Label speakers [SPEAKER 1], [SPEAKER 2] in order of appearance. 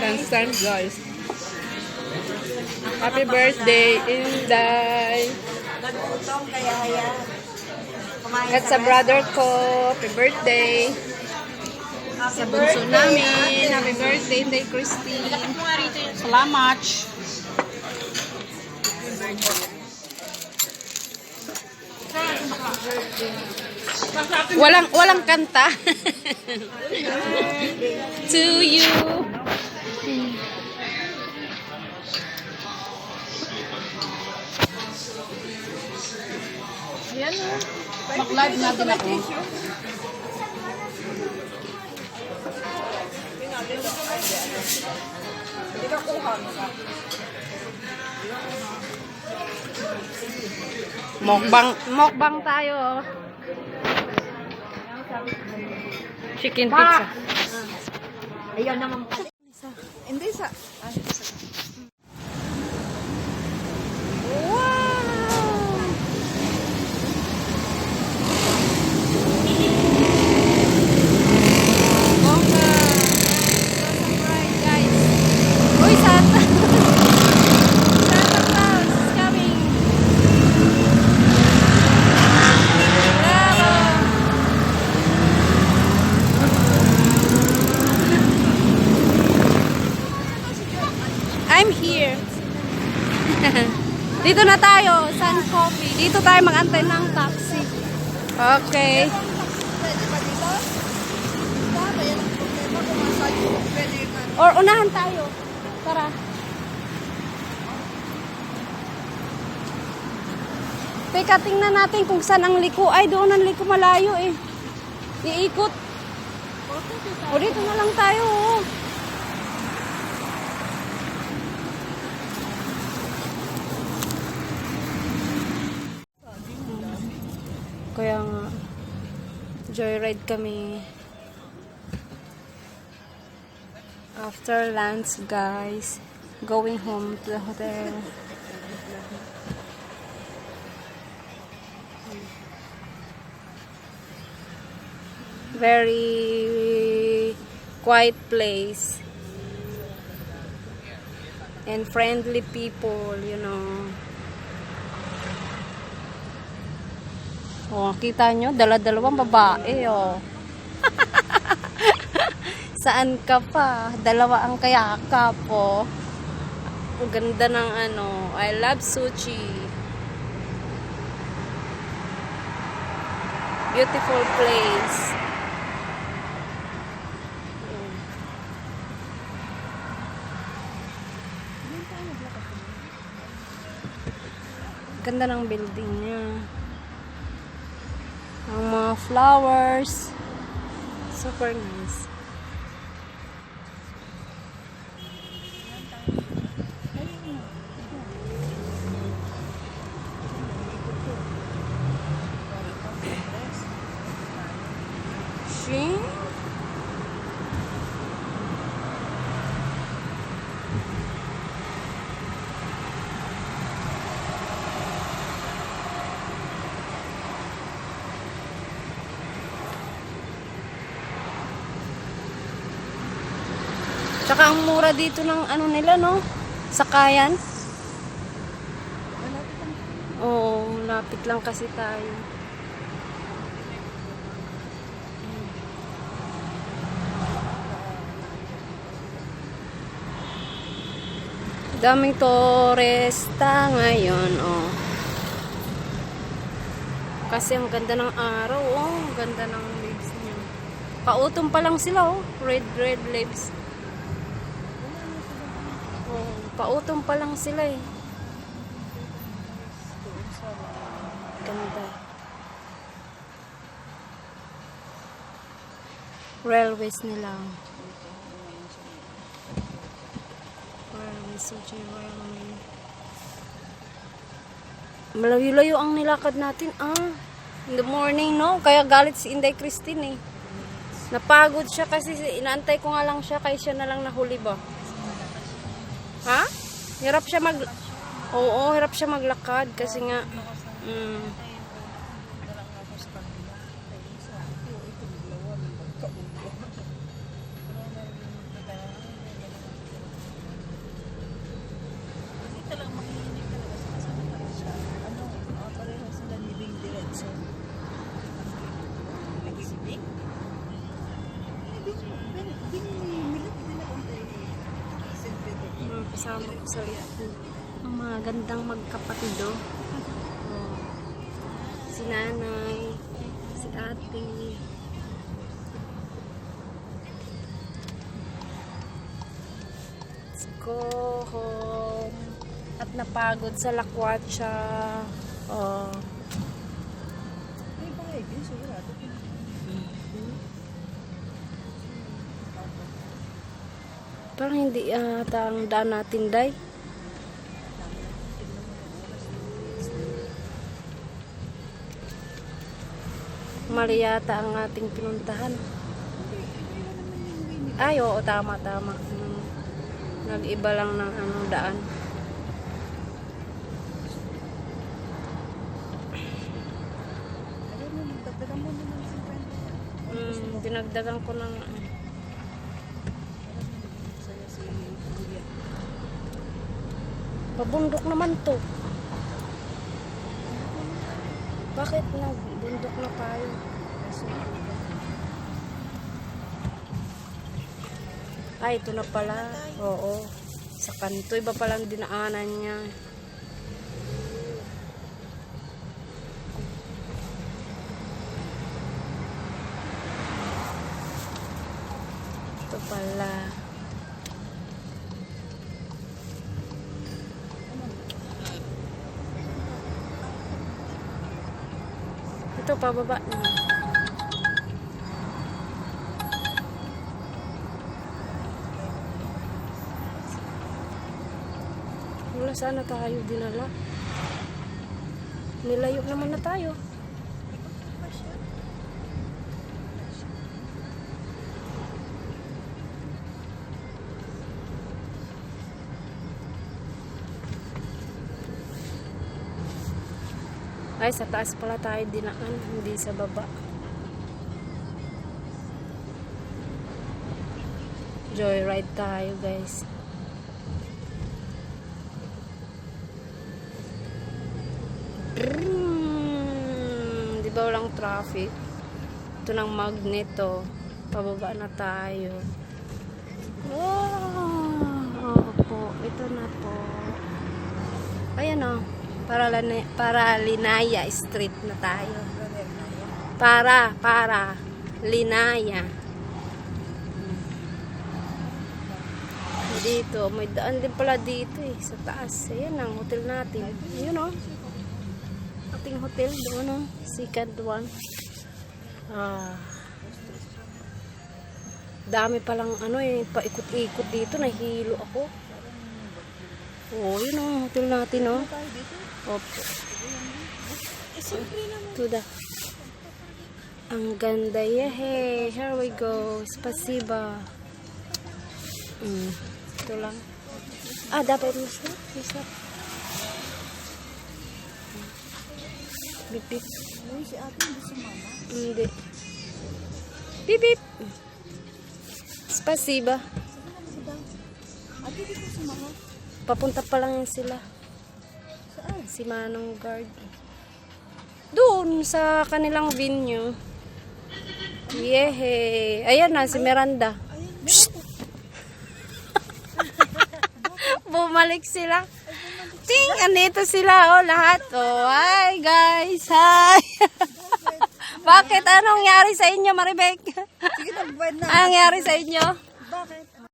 [SPEAKER 1] Handstand, guys. Happy birthday, Inday.
[SPEAKER 2] Nagutom kaya yan.
[SPEAKER 1] At sa brother ko, happy birthday. Sa bunso namin, happy birthday, Inday Christine.
[SPEAKER 3] Salamat.
[SPEAKER 1] Walang kanta. To you.
[SPEAKER 3] Ayan o. Mag-live na din ako.
[SPEAKER 1] Mukbang tayo. Chicken pizza.
[SPEAKER 2] Ayun naman po. Hindi sa...
[SPEAKER 1] I'm here. Dito na tayo, Sun Coffee. Dito tayo mag-antay ng taxi. Okay.
[SPEAKER 2] Pwede ba dito? Tama, yan ang problema kung massage mo. Pwede man.
[SPEAKER 1] Or unahan tayo. Tara. Teka, tingnan natin kung saan ang liko. Ay, doon ang liko malayo eh. Iikot. O, dito na lang tayo. Oh. Kaya nga, joyride kami. After lunch, guys, going home to the hotel. Very quiet place. And friendly people, you know. Oh, kita nyo, dala-dalawang babae, oh. Saan ka pa? Dalawa ang kayakap, oh. Ang ganda ng ano, I love Suchi. Beautiful place. Ganda ng building niya. Ang mga flowers. Super nice. She? Tsaka ang mura dito ng ano nila, no? Sakayan. Oo, lapit lang kasi tayo. Daming turista ngayon, oh. Kasi ang ganda ng araw, oh. Ang ganda ng leaves niya. Pautom pa lang sila, oh. Red leaves. Oh, pautom pa lang sila, eh. Ganda. Railways nila. Suchi Railway. Malayo-layo ang nilakad natin. In the morning, no? Kaya galit si Inday Christine, eh. Napagod siya kasi inaantay ko nga lang siya kaya siya na lang nahuli ba. Ha? Hirap siya Oo, hirap siya maglakad kasi nga Kasama ko sa likod. Ang mga gandang magkapatid, oh. Oh. Si nanay, si ate. Let's go home. At napagod sa lakwatsa. Oh.
[SPEAKER 2] May bahay din, sigurado.
[SPEAKER 1] Parang hindi ata ang daan natin, day. Mali yata ang ating pinuntahan. Ay, oo, tama. Nag-iba lang ng daan.
[SPEAKER 2] Alam mo, magdagdagan mo naman ng 50.
[SPEAKER 1] Dinagdagan ko ng
[SPEAKER 2] Saya si Julia.
[SPEAKER 1] pabundok naman to. Bakit nagbundok na tayo? Ay, ito na pala. Oo. Sa kanto, iba palang dinaanan niya. Ito pala. Ito, pababa na. Wala, sana tayo dinala. Nilayo naman na tayo. Ay, sa taas pala tayo dinaan, hindi sa baba. Joyride tayo, guys. Di ba walang traffic? Ito ng magneto. Pababa na tayo. Opo, ito na po. Ayan o. Paralinaya Street na tayo. Paralinaya. Dito, may daan din pala dito eh, sa taas. Ayan ang hotel natin. Ayun o. Ating hotel doon o. Second one. Dami palang paikot-ikot dito. Nahilo ako. Oh, yun ang hotel natin o. Opo. Tuda. Ang ganda. Yehey. Here we go. Spasiba. Ito lang. Dapat mo siya. Isa. Bip bip.
[SPEAKER 2] Uy, si ate hindi sumama.
[SPEAKER 1] Hindi. Bip bip. Spasiba.
[SPEAKER 2] Ate, di ko sumama.
[SPEAKER 1] Papunta pa lang yan sila.
[SPEAKER 2] Saan?
[SPEAKER 1] Si Manong Guard. Doon sa kanilang venue. Yehey. Ayan na, si Miranda. Psst! Bumalik sila. Ting! Andito sila, lahat. Hi, guys. Hi! Bakit? Anong nangyari sa inyo, Maribek?
[SPEAKER 2] Sige, nag-wed na.
[SPEAKER 1] Anong nangyari sa inyo?
[SPEAKER 2] Bakit?